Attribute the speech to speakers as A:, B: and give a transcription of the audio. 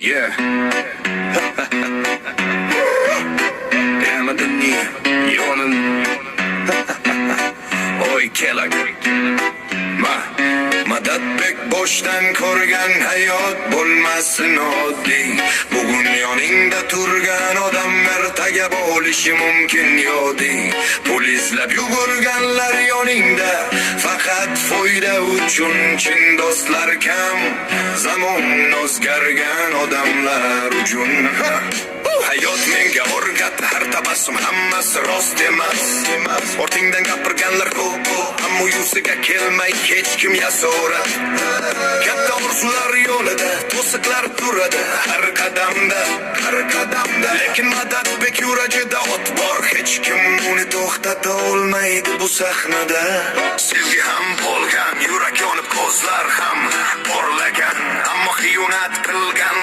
A: Yeah. Yamadani yo'lin. Oy kelak. Madadbek boshdan ko'rgan hayot bo'lmasin oddiy. Bugun yoningda turgan odam ertaga bo'lishi mumkin yodi. Pul izlab yugurganlar yoningda faqat foyda uchun, chin do'stlar kam. Zamon o'zgargan odamlar uchun. Hayot menga o'rgatdi, har tabassum hammasi rost emas. Ortingdan gapirganlar ko'p, ammo yuziga kelmay hech kim yaso'ra. Katta orzular yo'lida to'siqlar turadi har qadamda. Lekin Madadbek yuragida ot bor, hech kim uni to'xtata olmaydi bu sahnada. Sevgi ham bo'lgan, yurak yonib ko'zlar ham porlagan, ammo xiyonat qilgan